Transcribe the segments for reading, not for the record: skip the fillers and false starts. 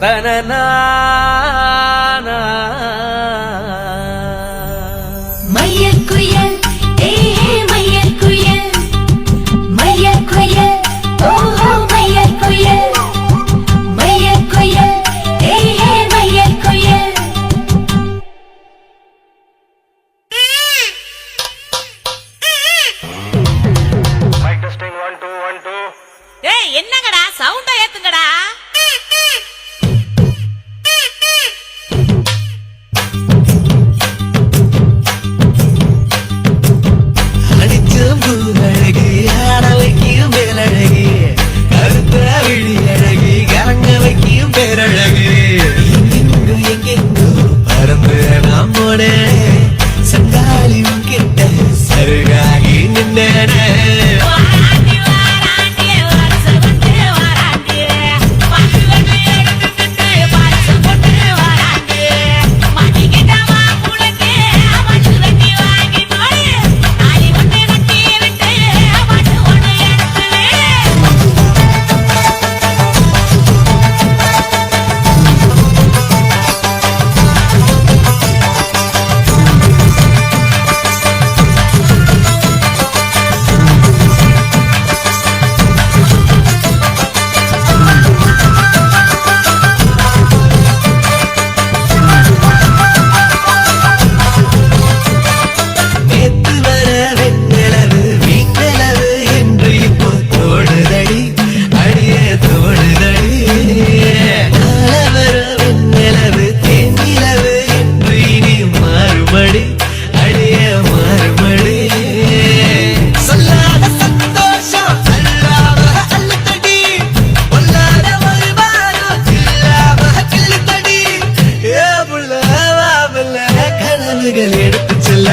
தனனா மையல் குயல் மையல் குயல் மையல் குயல் ஓஹோ மையல் குயல் மையல் குயல் மையல் குயல் மைக் டெஸ்டிங் 1 2 1 2 ஏய் என்னங்கடா சவுண்ட ஏத்துங்கடா. அடிச்சும் பூவழகி ஆட வைக்கும் மேலழகி கருத்த விழி அழகி கரங்க வைக்கும் பேரழகி எங்கெங்கு எங்கெங்கு பறந்து நாம் போனே சண்டாளி கிட்ட சருகாகி நின்னே எடுத்து செல்ல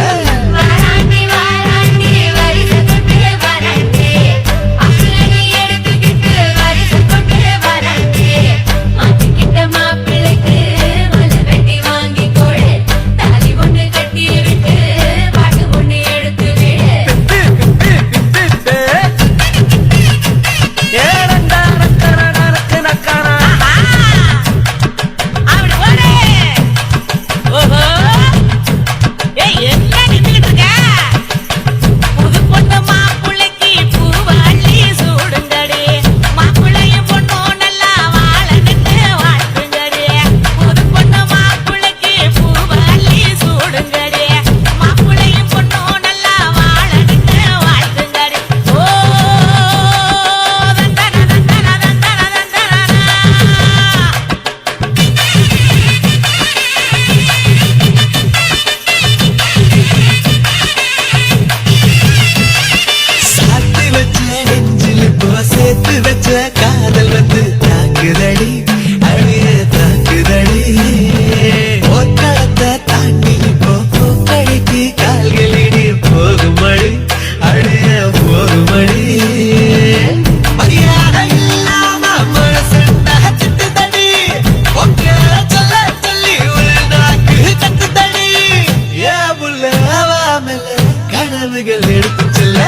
காதல் வந்து தாக்குதடி அழிய தாக்குதடி ஒத்தடத்தை தாண்டி பூக்கடைக்கு கால்களிடி போகுமடி அழிய போகுமடி மரியாதை இல்லாம மனசுத்தடி சொல்ல சொல்லி ஒரு நாக்கு கத்துதடி ஏ புள்ள அவாமல கனவுகள் எடுத்து செல்ல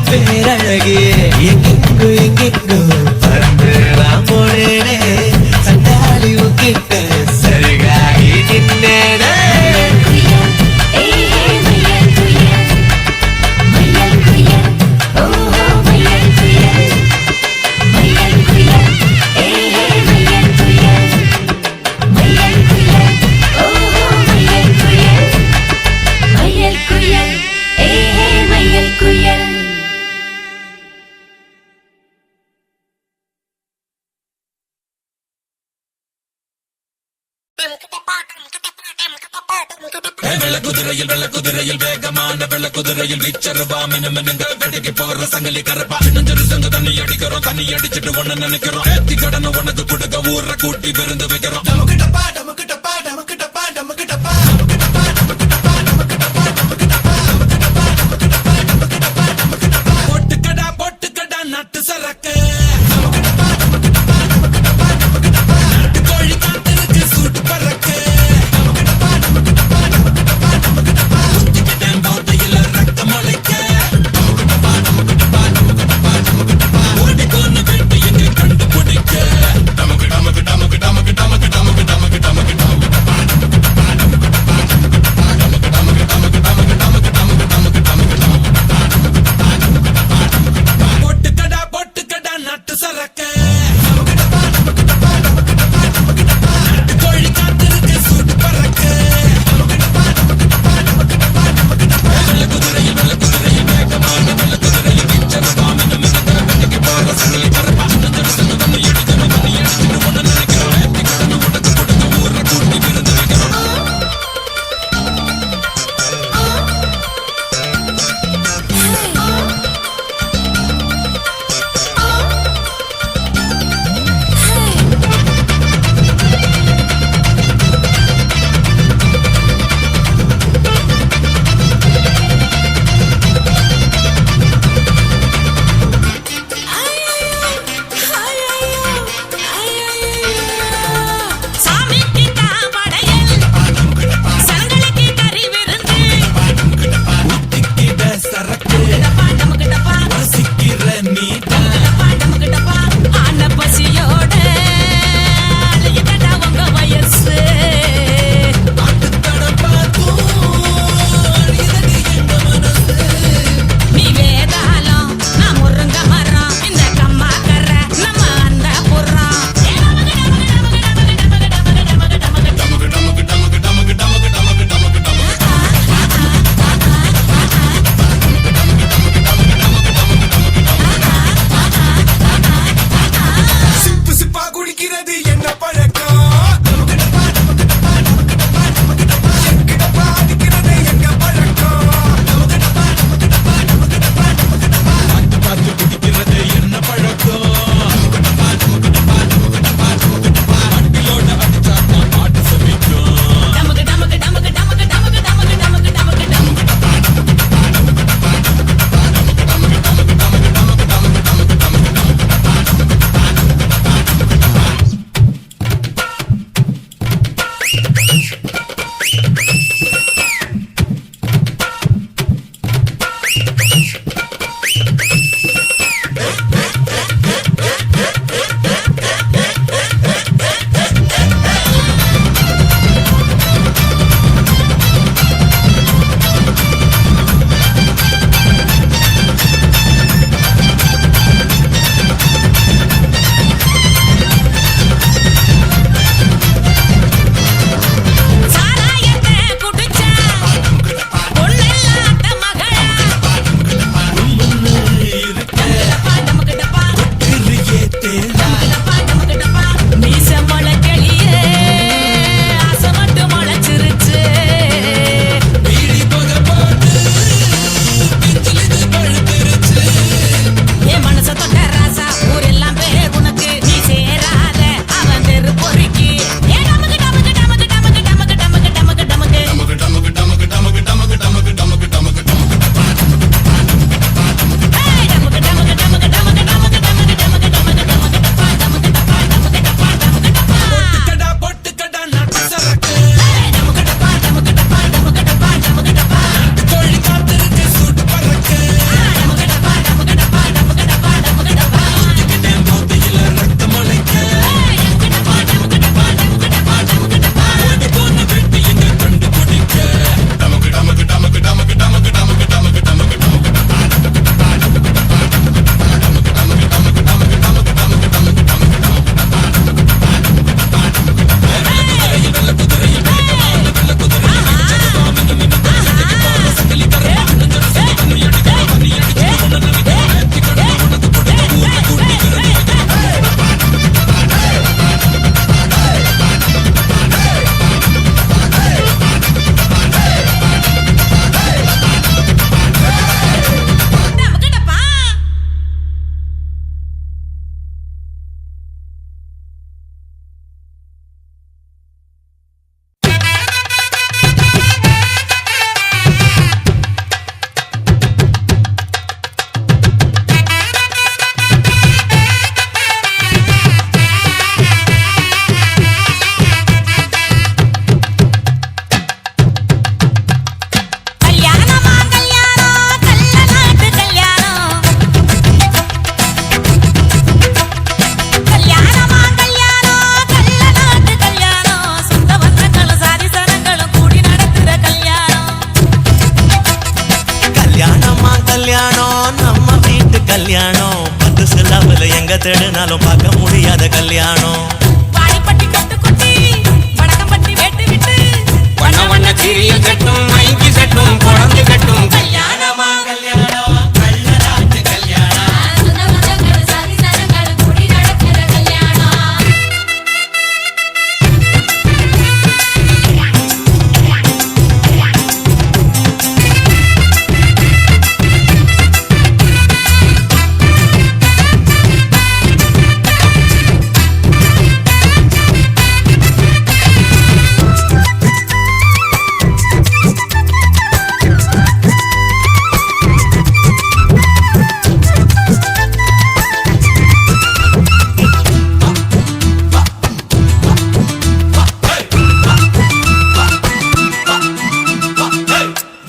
பேரழகி எங்கெங்கு எங்கெங்கு பறந்து நாம் போனேனே சண்டாளி உக்கிட்ட சருகாகி நின்னேனே வெள்ளக்குதிரையில் வேகமான வெள்ளக்குதிரையில் வீச்சருவா மினுங்க வெடிக்கு போற சங்கலி கரப்பா நெஞ்சரு சங்க தண்ணி அடிக்கிறோம் தண்ணி அடிச்சிட்டு ஒண்ணு நினைக்கிறோம் ஏத்தி கடனை உனக்கு கொடுக்க ஊரை கூட்டி விருந்து வைக்கிறோம் நமக்கிட்டப்பா நமக்கிட்டப்பா நமக்கிட்டப்பா நமக்கிட்டப்பா நமக்கிட்டப்பா நமக்கிட்டப்பா நமக்கிட்டப்பா நமக்கிட்டப்பா தேடினாலும் பார்க்க முடியாத கல்யாணம். வாடிப்பட்டி கட்டு குட்டி வடக்கம்பட்டி வேட்டு விட்டு வண்ண வண்ண சீரியல் கட்டும் மைக்கி சட்டும் குழந்தை கட்டும் கல்யாணமா கல்யாணம் கல்யாணாட்டு கல்யாணம். சொந்த பந்தங்கள் சாதி சனங்கள் கூடி நடக்கிற கல்யாணம்.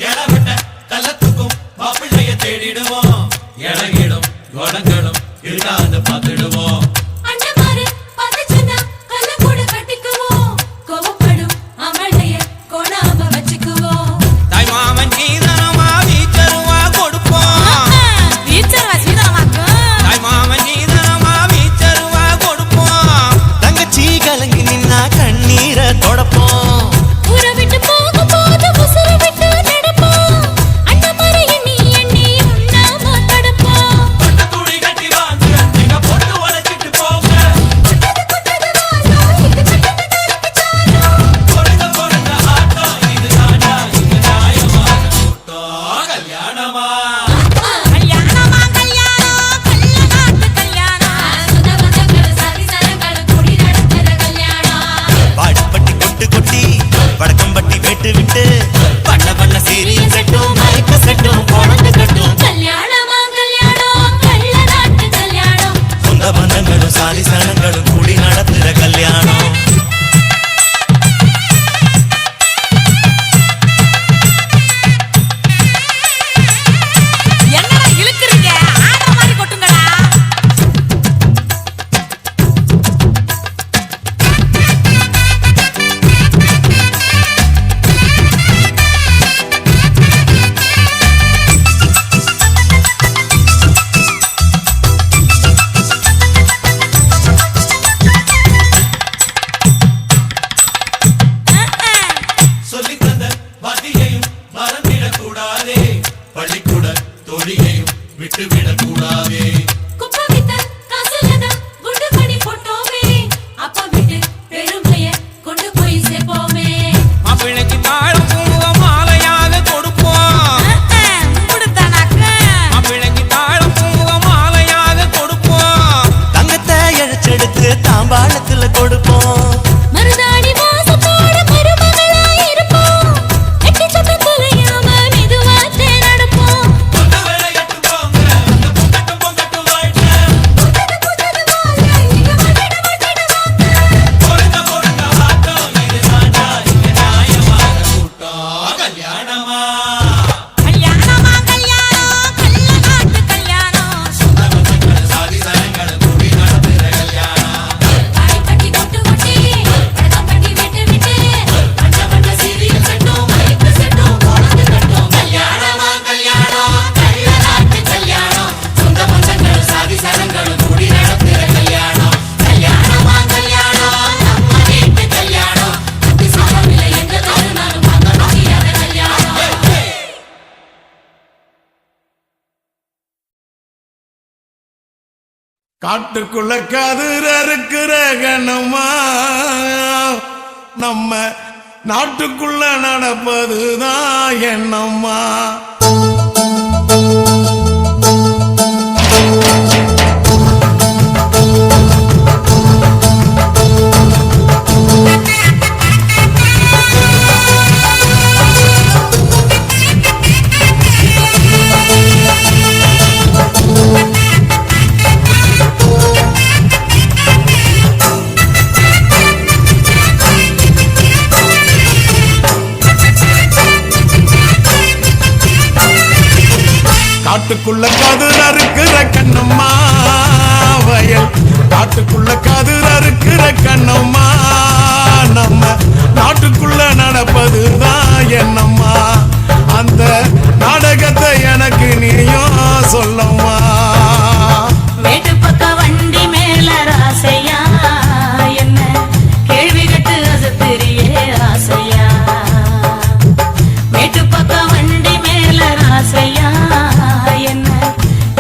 எடவிட்ட கள்ளத்துக்கும் மாப்பிள்ளைய தேடிடுவோம். எடகிடும் குணங்களும் இருக்காது பார்த்துடுவோம். அண்டமாரு பதச்சனா கல்ல கூட கட்டிக்குவோம். கோவப்படும் அமளைய கோணாம வச்சுக்குவோம். தாய் மாமன் சீதனமா வீச்சருவா கொடுப்போம். ஈச்சர்வா சீதனமாக்கு தாய் மாமன் சீதனமா வீச்சருவா கொடுப்போம். தங்கச்சி கலங்கி நின்னா கண்ணீரை தொடப்போம். ஊரை விட்டு போகும்போது உசுரை விட்டு நடப்போம். அண்டமாரு எண்ணி எண்ணி உண்ணாம தடுப்போம். துணி கட்டி வாங்க எங்க பொண்ணு உழைச்சிட்டு போங்க. பொறுங்க பொறுங்க ஆட்டம் இது தாண்டா இது நியாயமான கூட்டம். கல்யாணமா கல்யாணமா கல்யாணம் கல்யாணாட்டு கல்யாணம். சொந்த பந்தங்கள் சாதி சனங்கள் கூடி நடக்கிற கல்யாணம். வாடிப்பட்டி கொட்டு கொட்டி வடக்கம்பட்டி வேட்டு விட்டு பண்ண பண்ண சீரியல் செட்டும் மைக்க செட்டும் குழந்தை கட்டும். கல்யாணமா கல்யாணம் கல்யாணாட்டு கல்யாணம். சொந்த பந்தங்களும் சாதி சனங்களும் கூடி நடத்துற கல்யாணம். என்னடா இழுக்குறீங்க ஆடுற மாதிரி கொட்டுங்கடா. சொல்லித் தந்த வாத்தியையும் மறந்திடக் கூடாதே. பள்ளிக்கூட தோழியையும் விட்டுவிடக் கூடாதே. குப்பை வித்த காசுலதான் குண்டு மணி போட்டோமே. அப்பா வீட்டு பெருமைய கொண்டு போய் சேர்ப்போமே. மாப்பிள்ளைக்கு தாழம் பூவ மாலையாக கொடுப்போம். கொடுத்தானாக்க மாப்பிள்ளைக்கு தாழம் பூவ மாலையாக கொடுப்போம். தங்கத்தை இழைச்செடுத்து தாம்பாளத்துல கொடுப்போம். மருதாணி வாசத்தோட மருமகளா இருப்போம். எட்டி சத்தம் தொலையாம மெதுவா நடப்போம். பொண்ணு விளையாட்டு போங்க, அந்த பொங்கட்டும் பொங்கட்டும் வாழ்க. பொறுங்க பொறுங்க ஆட்டம் இது தாண்டா இங்க நியாயமான கூட்டம். கல்யாணமா கல்யாணமா கல்யாணம் கல்யாணாட்டு கல்யாணம். சொந்த பந்தங்கள் சாதி சனங்களும் கூடி நடத்துற கல்யாணம். வாடிப்பட்டி கொட்டு கொட்டி வடக்கம்பட்டி விட்டு விட்டு பண்ண பண்ண சீரியல் செட்டும் மைக்க செட்டும் குழந்தை கட்டும். கல்யாணமா கல்யாணம் கல்யாணாட்டு கல்யாணம். சொந்த பந்தங்கள் சாதி சனங்களும் கூடி நடத்துற கல்யாணம். கல்யாணமா கல்யாணம் நம்ம வீட்டு கல்யாணம். அத்தி சாமில எங்க தருணாலும் அங்க முடியாத கல்யாணம். காட்டுக்குள்ள கதிர் அறுக்கிற கணமா நம்ம நாட்டுக்குள்ள நடப்பதுதான் என்னம்மா. காட்டுக்குள்ள கதிர் அறுக்கிற கண்ணம்மா வயல். காட்டுக்குள்ள கதிர் அறுக்கிற கண்ணம்மா நம்ம நாட்டுக்குள்ள நடப்பதுதான் என்னம்மா. அந்த நாடகத்தை எனக்கு நீயும் சொல்லம்மா. மேட்டு பக்க வண்டி மேட்டு பக்கம் வண்டி மேல ராசையா என்ன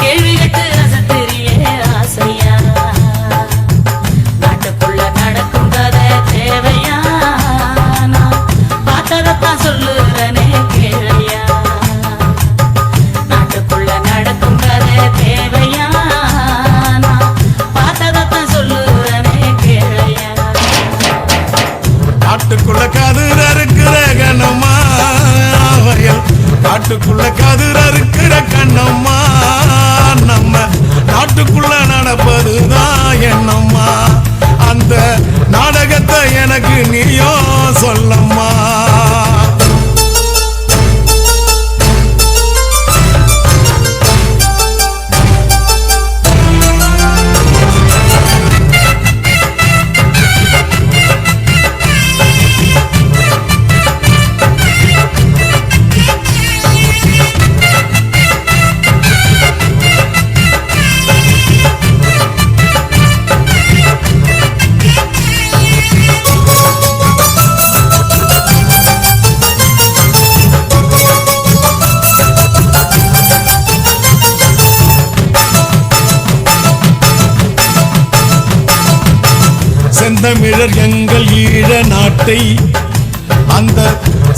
கேள்வி கேட்டு அசத்திரியே ராசையா நாட்டுக்குள்ள நடக்கும் கதை தேவையா நான் பார்த்ததத்தான் சொல்லுறனே கேளையா நாட்டுக்குள்ள நடக்கும் கதை தேவையா நான் பார்த்ததத்தான் சொல்லுறனே கேளையா காட்டுக்குள்ள கதிர் அறுக்கிற கண்ணம்மா வயல் காட்டுக்குள்ள கதிர் அறுக்கிற கண்ணம்மா நம்ம நாட்டுக்குள்ள நடப்பதுதான் என்னம்மா அந்த நாடகத்தை எனக்கு நீயோ சொல்லம்மா செந்தமிழர் எங்கள் ஈழ நாட்டை அந்த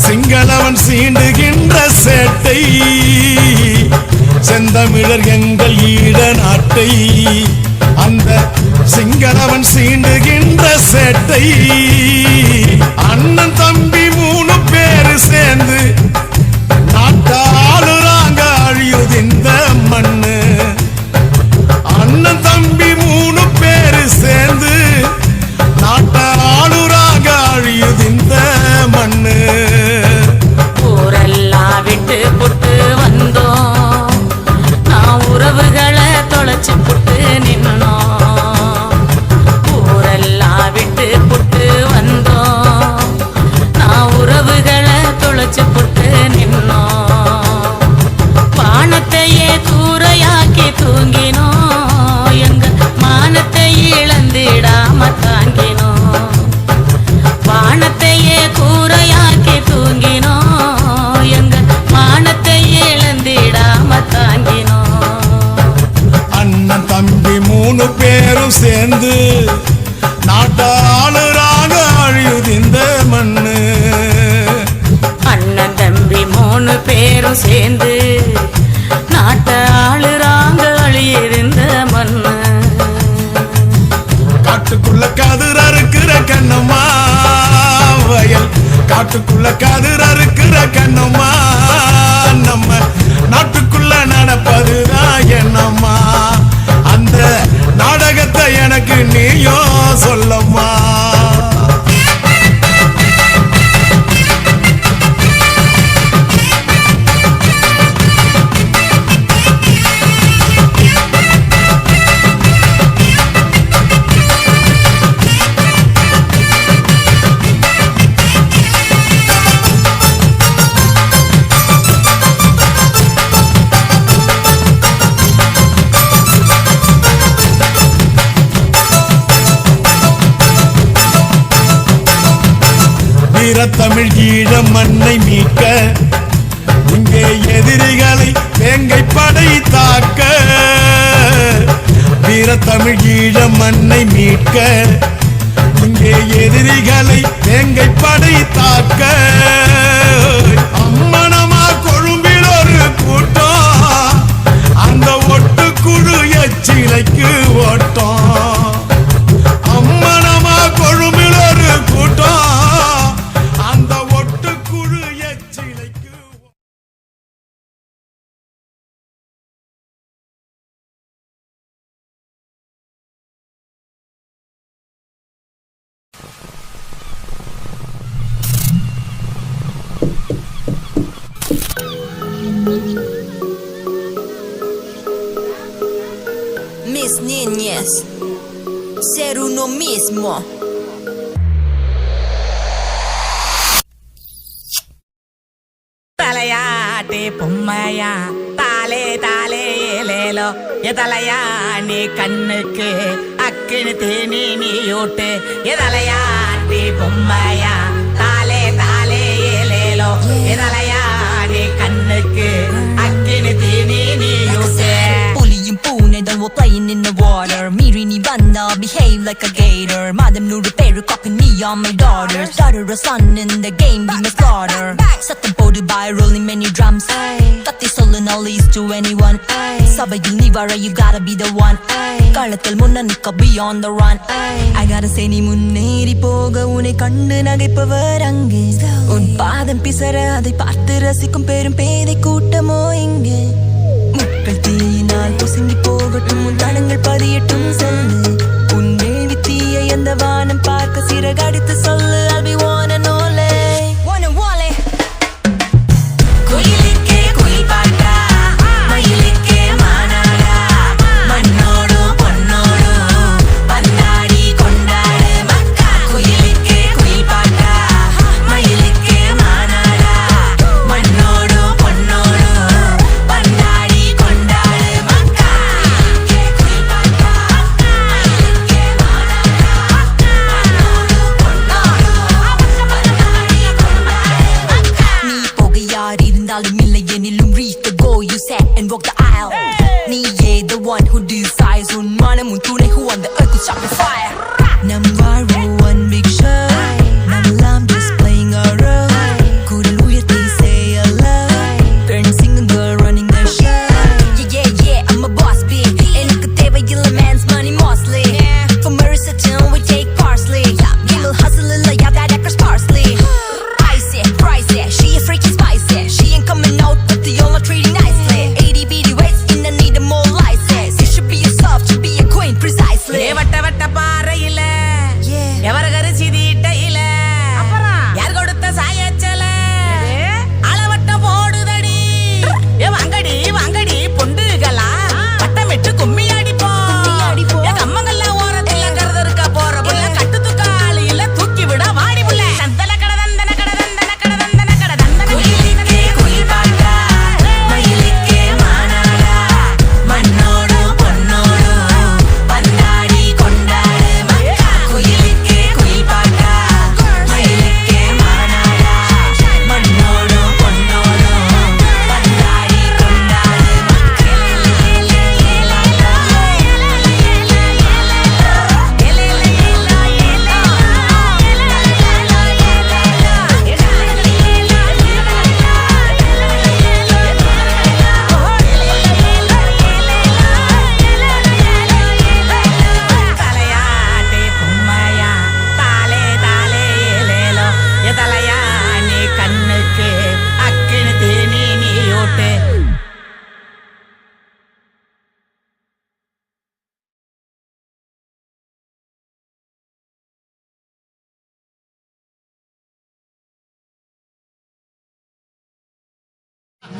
சிங்களவன் சீண்டுகின்ற சேட்டை செந்தமிழர் எங்கள் ஈழ நாட்டை அந்த சிங்களவன் சீண்டுகின்ற சேட்டை அண்ணன் தம்பி 3 பேரு சேர்ந்து நாட்டாளுறாங்க அழியுது இந்த மண்ணு அண்ணன் தம்பி 3 பேரு சேர்ந்து நாட்டாளுறாக அழியுது இந்த மண்ணு ஊரெல்லாம் விட்டு புட்டு வந்தோம் நான் உறவுகளை தொலைச்சு புட்டு நின்னோம் ஊரெல்லாம் விட்டு புட்டு வந்தோம் நான் உறவுகளை தொலைச்சு புட்டு நின்னோம் வானத்தையே கூரையாக்கி தூங்கினோம் எங்க மானத்தை இழந்திடாம தாங்கினோம் வானத்தையே கூரையாக்கி தூங்கினோம் எங்க மானத்தை இழந்திடாம தாங்கினோம் அண்ணன் தம்பி 3 பேரும் சேர்ந்து நாட்டாளுறாக அழியுது இந்த மண்ணு அண்ணன் தம்பி 3 பேரும் சேர்ந்து நாட்டை ஆளுறாங்க அழியிருந்த மண்ணு காட்டுக்குள்ள கதிர் அறுக்கிற கண்ணம்மா வயல் காட்டுக்குள்ள கதிர் அறுக்கிற கண்ணம்மா நம்ம நாட்டுக்குள்ள நடப்பதுதான் என்னம்மா அந்த நாடகத்தை எனக்கு நீயோ சொல்லம்மா தமிழ் ஈழ மண்ணை மீட்க இங்கே எதிரிகளை வேங்கை படை தாக்க வீர தமிழ் ஈழ மண்ணை மீட்க இங்கே எதிரிகளை வேங்கை படை தாக்க அம்மனமா கொழும்பில் ஒரு கூட்டம் அந்த ஒட்டுக்குழு எச்சிலைக்கு ஓட்டம் அம்மனமா கொழும்பில் ஒரு கூட்டம் அந்த ஒட்டுக்குழு எச்சிலைக்கு Mis niñas, ser uno mismo. தலையாட்டி பொம்மையா தாலே தாலே ஏலேலோ எதலையா நீ கண்ணுக்கு அக்கினு தேனி நீ ஓட்டு எதலையாட்டி பொம்மையா தாலே தாலே ஏலேலோ எதலையா like a gator. Madam Nuru Peru copy me on my daughters. Daughter or son in the game be my slaughter. சத்தம் போடு by rolling many drums. கத்தி சொல்லு no least to anyone. சபையில் நீ வர you gotta be the one. களத்தில் முன்ன நிக்க be on the run. I gotta say நீ முன்னேறி போக உன்னை கண்டு நகைப்பவர் அங்கே. உன் பாதம் பிசற அதை பார்த்து ரசிக்கும் பெரும் பேதை கூட்டமோ இங்கே. முட்கள் தீயினால் பொசுங்கி போகட்டும் உன் தடங்கள் பதியட்டும் சொல்லு. உன் வேள்வி தீயை அந்த வானம் பார்க்க சிறகடித்து சொல்லு. I'll be one and only. One and only. குயிலுக்கே குயில் பாட்டா மயிலுக்கே மானாடா மண்ணோடு பொன்னோடு பந்தாடி கொண்டாடு மக்கா. குயிலுக்கே குயில் பாட்டா மயிலுக்கே மானாடா மண்ணோடு பொன்னோடு பந்தாடி கொண்டாடு மக்கா. குயில் பாட்டா மயிலுக்கே மானாடா மண்ணோடு பொன்னோடு பந்தாடி கொண்டாடு மக்கா. நீ போக யார் இருந்தாலும் இல்லை எனிலும் reach the goal you set and walk the aisle. நீயே the one who decides உன் மனம் உன் துணை who on the earth could stop the fire. நம் வாழ்வு one big show. நம்மெல்லாம் just playing a role. குரல் உயர்த்தி say hello. Turn singing girl running the show. Yeah yeah yeah I'm a boss bitch. எனக்கு தேவையில்லை man's money mostly. For Marissa we take parsley. Gimel hustle இல்ல yeah that across parsley. Icy, pricey, she a freaky spicy. She ain't coming out but the all are treating nicely. 80 BD waist in the need more license. You should be yourself to be a queen precisely. வட்ட வட்ட பாறையில எவரகரு சிதிட்டையில யார் கொடுத்த சாயச்சல அளவட்ட போடுதடி. வாங்கடி வாங்கடி பொண்டுகளா வட்டமிட்டு கும்மி அடிப்போம். கம்மங்கல்ல ஓரத்துல கருது இருக்க போற புள்ள கட்டு துக்காளியில தூக்கி விட வாடி புள்ள. தந்தன கட தந்தன கட தந்தன கட தந்தன கட தந்தன. குயிலுக்கே குயில் பாட்டா மயிலுக்கே மானாடா மண்ணோடு பொன்னோடு பந்தாடி கொண்டாடு மக்கா. குயிலுக்கே குயில் பாட்டா மயிலுக்கே மானாடா மண்ணோடு பொன்னோடு பந்தாடி கொண்டாடு மக்கா. தலையாட்டே பொம்மையா தாலே தாலே ஏலேலோ எதலையா நீ கண்ணுக்கு அக்கினு தேனி நீ ஓட்டு.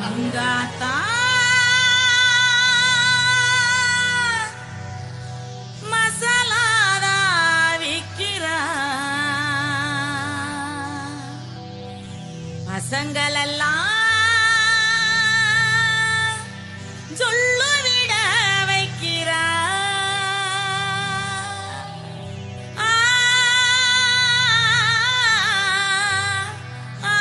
அங்காத்தா மசாலாதா விக்கிறா பசங்களெல்லாம் சொல்லு விட வைக்கிறா. ஆ, ஆ,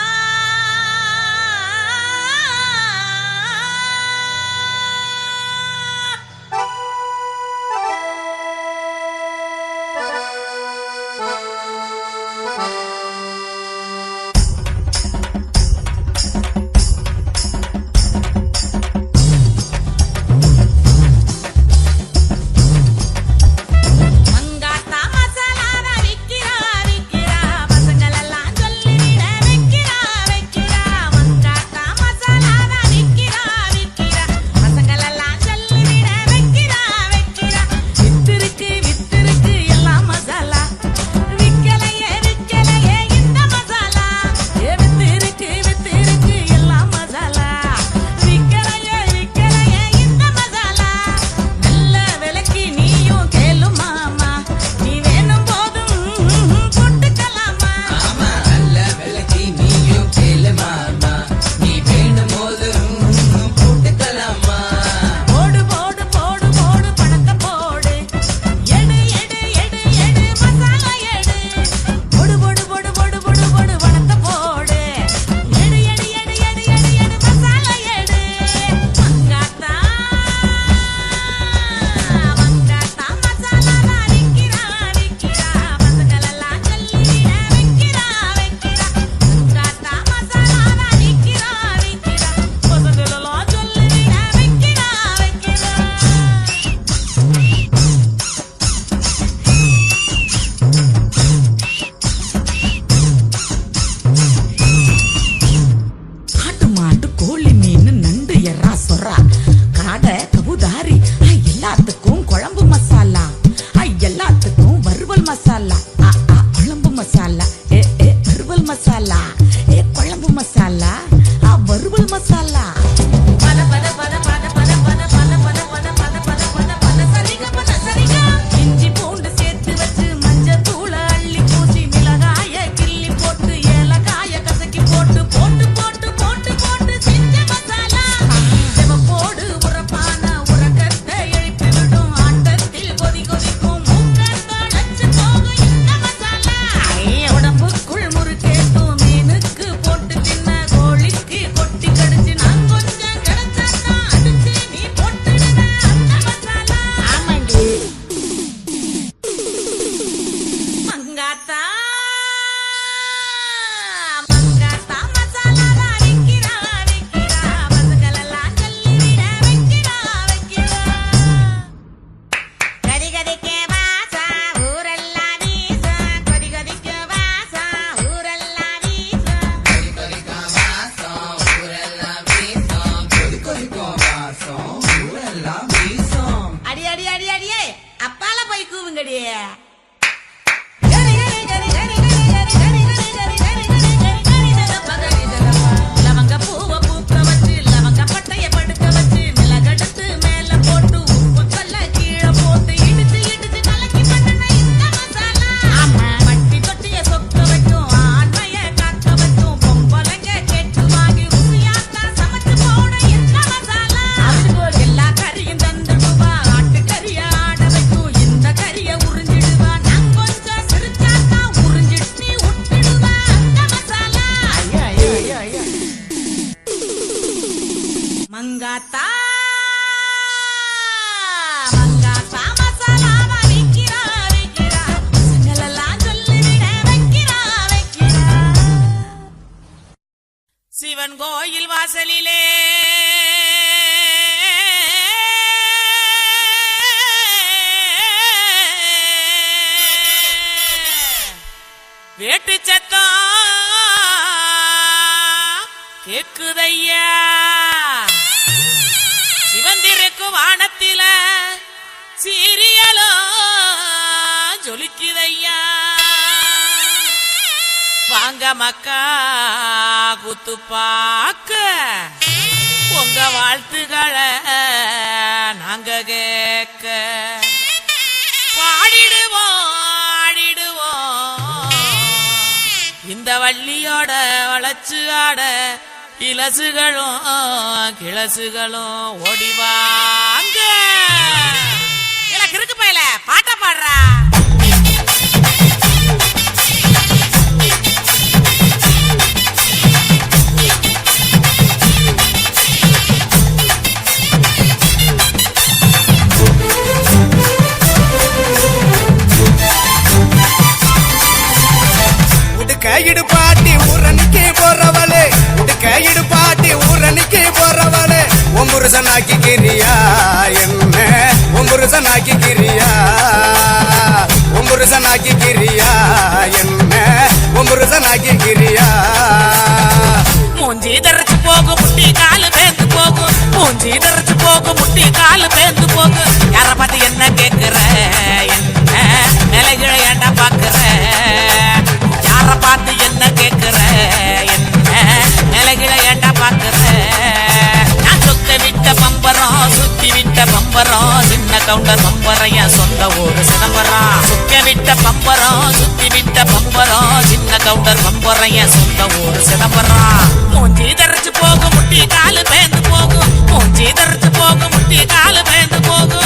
மங்காத்தா மங்காத்தா மசாலாவ விக்கிறா விக்கிறா சங்கலெல்லாம் சொல்லிவிட வைக்கிறா வைக்கிறா சிவன் கோயில் வாசலிலே வேட்டு சத்தம் கேக்குதையா சிவந்திருக்கும் வானத்தில சீரியலோ ஜொலிக்குதையா வாங்க மக்கா குத்து பாக்க உங்க வாழ்த்துக்களை நாங்க கேட்க பாடிடுவோம் ஆடிடுவோம் இந்த வள்ளியோட வளச்சு ஆட இலசுகளும் கிளசுகளும் ஓடிவாங்க கிறுக்கு பையல பாட்ட பாடுறா கையிடு பாட்டி ஊரணிக்கு போறவளே கையிடு பாட்டி ஊரணிக்கு போறவளே ஒம்புருசனாக்கி கிரியா என்ன ஒம்புருசனாக்கி கிரியா ஒம்புருசனாக்கி கிரியா என்ன ஒம்புருசனாக்கி கிரியா மூஞ்சி தரைச்சு போகும் முட்டி காலு பேந்து போகும் மூஞ்சி தரைச்சு போகும் முட்டி காலு பேந்து போகும் யார பார்த்து என்ன கேக்குற என்ன நிலைகளை ஏண்டா பாக்குற யார பார்த்து என்ன கேக்குற என்ன நிலைகளை ஏண்டா பாக்குற நான் சொக்க விட்ட பம்பரம் சுத்தி விட்ட பம்பரம் சின்ன கவுண்டர் பம்பரம் என் சொந்த ஊரு சிதம்பரம் சுக்க விட்ட பம்பரம் சுத்தி விட்ட பம்பரம் சின்ன கவுண்டர் பம்பரம் என் சொந்த ஊரு சிதம்பரம் மூஞ்சி தரைச்சு போகும் முட்டி காலு பேந்து போகும் மூஞ்சி தரைச்சு போகும் முட்டி காலு பேந்து போகும்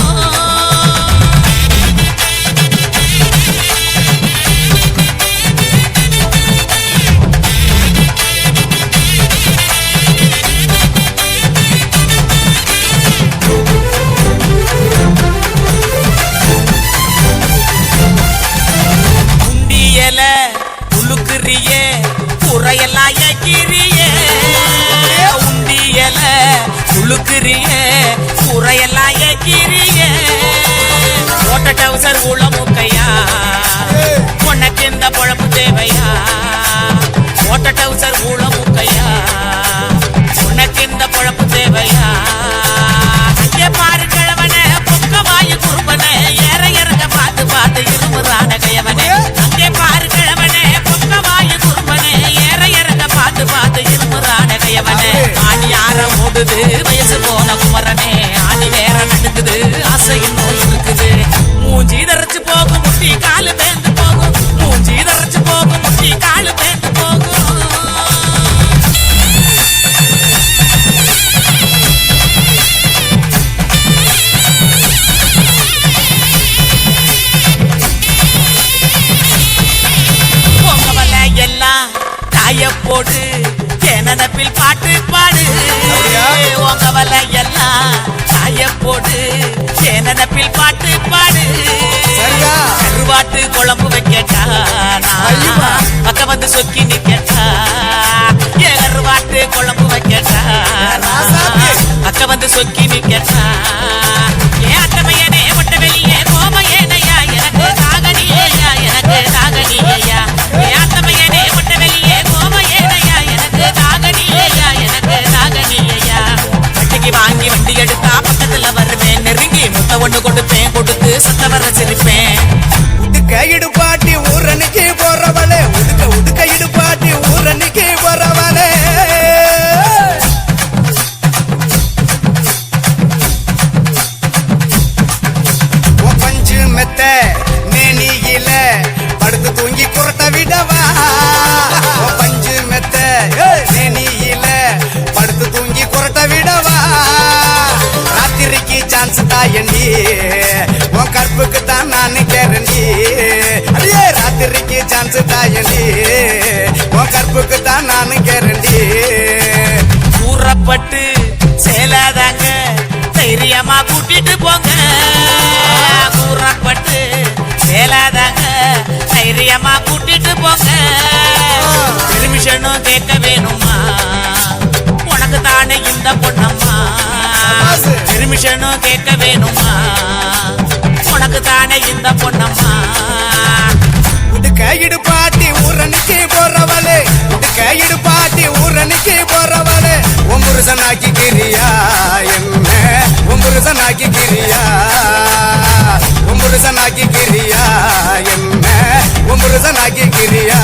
உளுக்குறியே குறையெல்லாம் ஏக்கிறியே உண்டியல உளுக்குறியே குறையெல்லாம் ஏக்கிறியே ஓட்ட டவுசர் உள்ள முக்கையா உனக்கு இந்த பொழப்பு தேவையா ஓட்ட டவுசர் உள்ள முக்கையா உனக்கு இந்த பொழப்பு தேவையா இங்கே பாரு கிழவனே பொக்க வாயு குறும்பனே ஏற இறங்க பார்த்து பார்த்து இருமுதான கையவனே அங்கே பாரு கிழவனே பொக்க வாயு குறும்பனே ஏற இறங்க பார்த்து பார்த்து இருமுதான கையவனே ஆடி யார ஓடுது வயசு போன குமரனே ஆடி வேற நடக்குது ஆசை இன்னும் இருக்குது மூஞ்சி தரைச்சு போகும் முட்டி காலு பேந்து போகும் மூஞ்சி தரைச்சு போகும் முட்டி காலு பேந்து போகும் போடு நினப்பில் பாட்டு பாடு உங்க வலை எல்லாம் காய போடு நினப்பில் பாட்டு பாடு கருவாட்டு குழம்பு வைக்கட்டா பக்க வந்து சொக்கி நிக்கட்டா கருவாட்டு குழம்பு வைக்கட்டா பக்க வந்து சொக்கி நிக்கட்டா அட்டமையனே ஒட்ட வெளியே கோமையனையா எனக்கு தாகனியா எனக்கு தாகனியா அட்டமையனே ஒட்ட வெளியே கோமையனையா எனக்கு தாகனியா எனக்கு தாகனியா வட்டிக்கு வாங்கி வண்டி எடுத்தா பக்கத்துல வருவேன் நெருங்கி முத்த ஒண்ணு கொடுப்பேன் கொடுத்து சத்த வர சிரிப்பேன் உடுக்க இடுப்பாட்டி ஊரணிக்கு போறவளே உடுக்க இடுப்பாட்டி ஊரணிக்கு போறவளே பஞ்சு மெத்த நேனியில படுத்து தூங்கி குரட்ட விடவா பஞ்சு மெத்த நேனியில படுத்து தூங்கி குரட்ட விடவா ராத்திரிக்கு சான்ஸ் தாயண்டி உன் கற்புக்கு தான் நான் கேரண்டி அடியே ராத்திரிக்கு சான்ஸ் தாயண்டி உன் கற்புக்கு தான் நான் கேரண்டி கூறப்பட்டு சேலாத தைரியமா கூட்டிட்டு போங்க கூறப்பட்டு சேலாதாங்க தைரியமா கூட்டிட்டு போங்க பெர்மிஷனும் கேட்க வேணுமா உனக்கு தானே இந்த பொண்ணம்மா பெர்மிஷனும் கேட்க வேணுமா உனக்கு தானே இந்த பொண்ணம்மா உடுக்கையிடு பாட்டி ஊரணிக்கு போறவளே உடுக்கையிடு பாட்டி ஊரணிக்கு போறவளே ஒம்புருசனாக்கி கிரியா என்ன ஒம்புருசனாக்கி கிரியா ஒம்புருசனாக்கி கிரியா என்ன ஒம்புருசனாக்கி கிரியா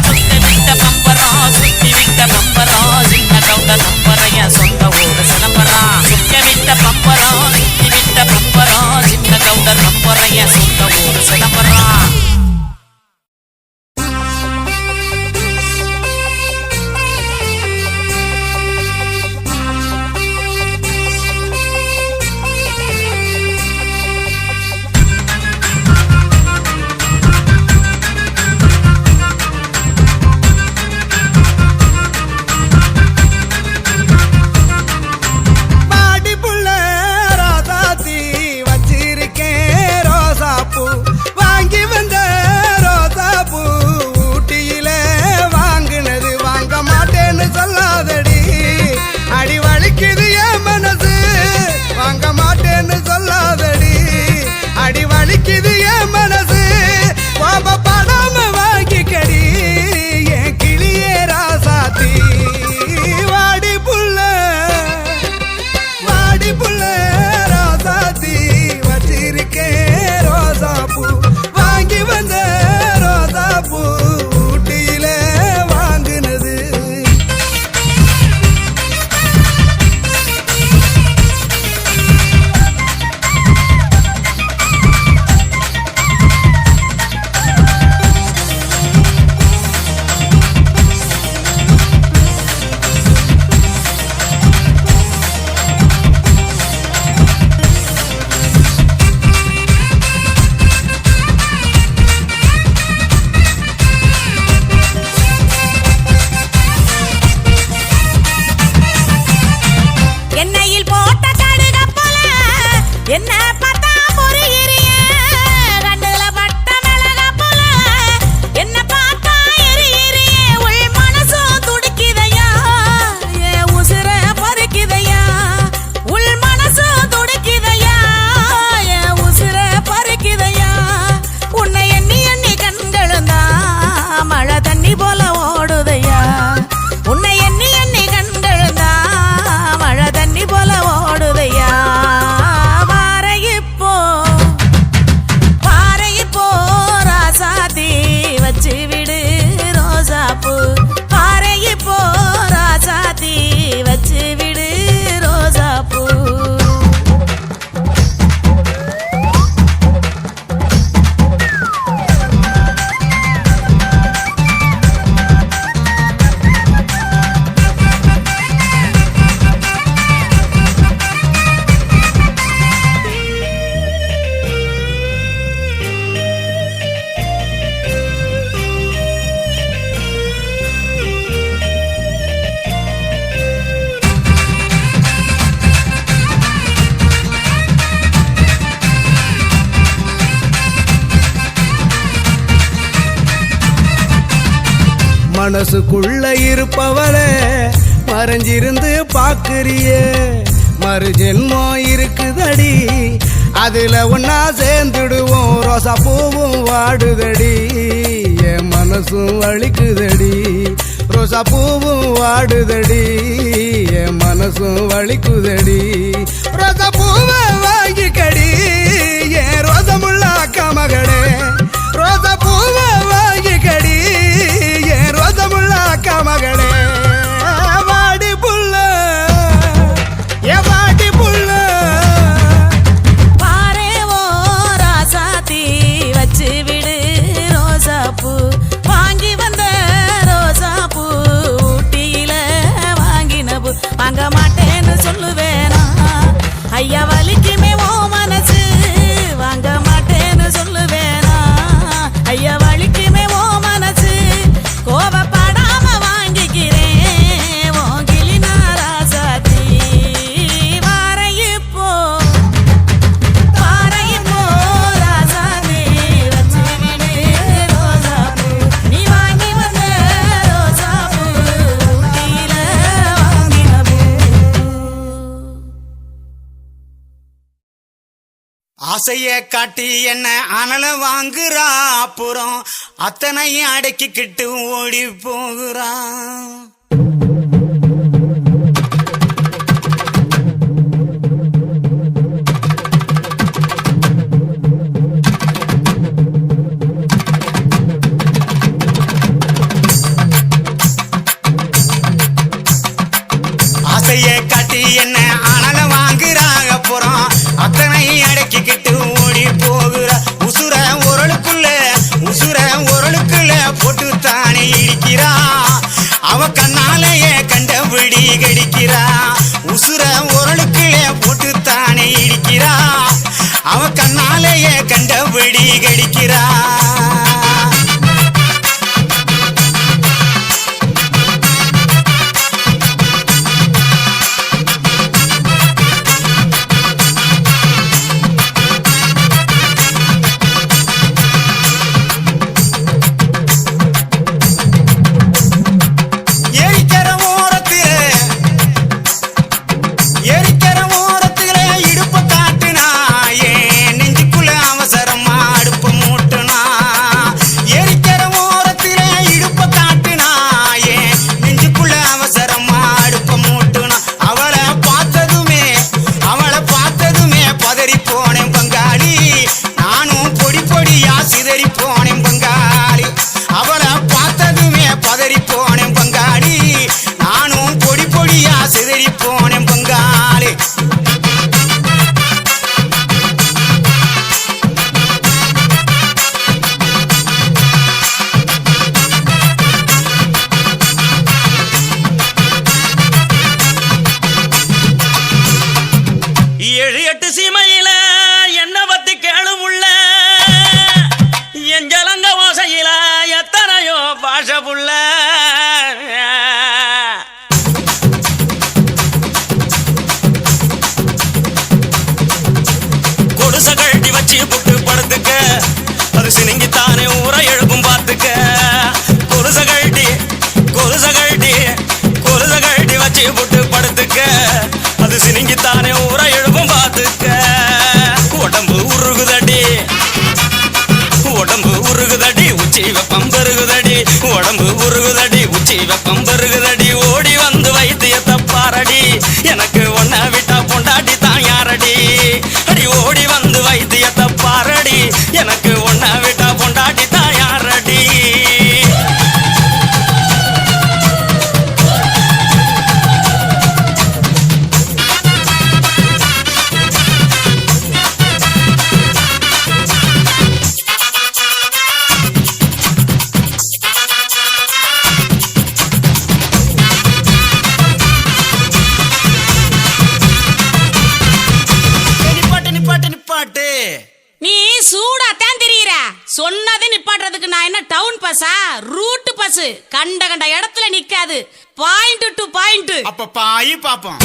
சுத்தி விட்ட பம்பரம் சுத்தி விட்ட பம்பரம் சின்ன கவுண்ட நம்பரைய சொந்த ஊரு சிலம்பரம் சுத்தி விட்ட பம்பரம் சுத்தி விட்ட பம்பரம் சின்ன கவுண்ட நம்பரைய சொந்த ஊரு சிலம்பரம் மனசுக்குள்ள இருப்பவளே மறைஞ்சிருந்து பாக்குறியே மறு ஜென்மம் இருக்குதடி அதுல ஒன்னா சேர்ந்துடுவோம் ரோசா பூவும் வாடுதடி என் மனசும் வலிக்குதடி ரோசா பூவும் வாடுதடி என் மனசும் வலிக்குதடி ரோசா பூவை வாங்கிக்கடி என் ரோசமுள்ள அக்கா மகளே ரோசா பூவை வாங்கிக்கடி என் ரோசமுள்ள அக்கா மகளே வாடி புள்ள ஏ வாடி புள்ள பாரே ஓ ராசாத்தி வச்சு விடு ரோசாப்பூ வாங்கி வந்த ரோசாப்பூ ஊட்டியில வாங்கின பூ வாங்க மாட்டேன்னு சொல்லுவேனா ஐயா ஆசைய காட்டி என்ன அனல வாங்குறா அப்புறம் அத்தனையும் அடக்கிக்கிட்டு ஓடி போகிறான். ஆசைய காட்டி என்ன அனல வாங்குறாங்க அப்புறம் அத்தனை அடக்கிக்கிட்டு ஓடி போகிற உசுர உரளுக்குள்ள போட்டு தானே இடிக்கிறா. அவ கண்ணாலேயே கண்டபடி கடிக்கிறா. உசுர உரளுக்குள்ள போட்டு தானே இடிக்கிறா. அவ கண்ணாலேயே கண்டபடி கடிக்கிறா. உடம்பு உருகுதடி உச்சி வெப்பம் பெருகுதடி ஓடி வந்து வைத்தியத்தை பாரடி எனக்கு ஒன்ன விட்டா பொண்டாட்டி தான் யாரடி அடி ஓடி வந்து வைத்தியத்தை பாரடி எனக்கு ஒன்ன விட்டா பொண்டாட்டி தான் யாரடி நீ சூடாத்தான் தெரியுற. சொன்னதை நிப்பாட்டுறதுக்கு நான் என்ன டவுன் பஸ்ஸா? Root bus. கண்ட கண்ட இடத்துல நிக்காது. Point to point. அப்ப பாய் பாப்போம்.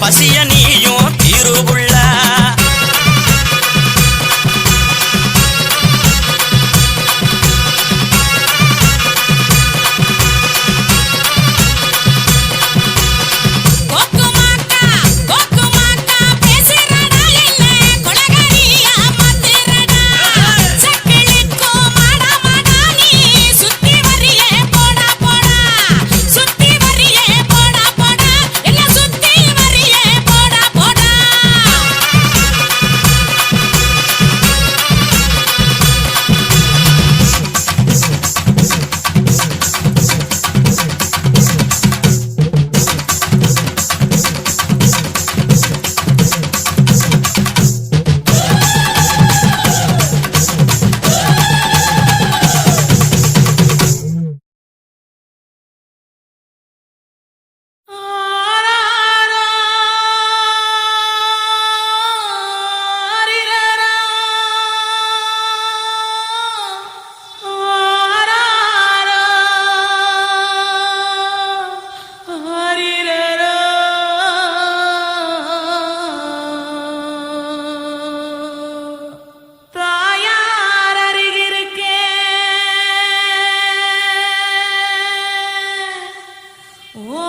பசிய நீயும் தீருபுள்ள போடா ஓ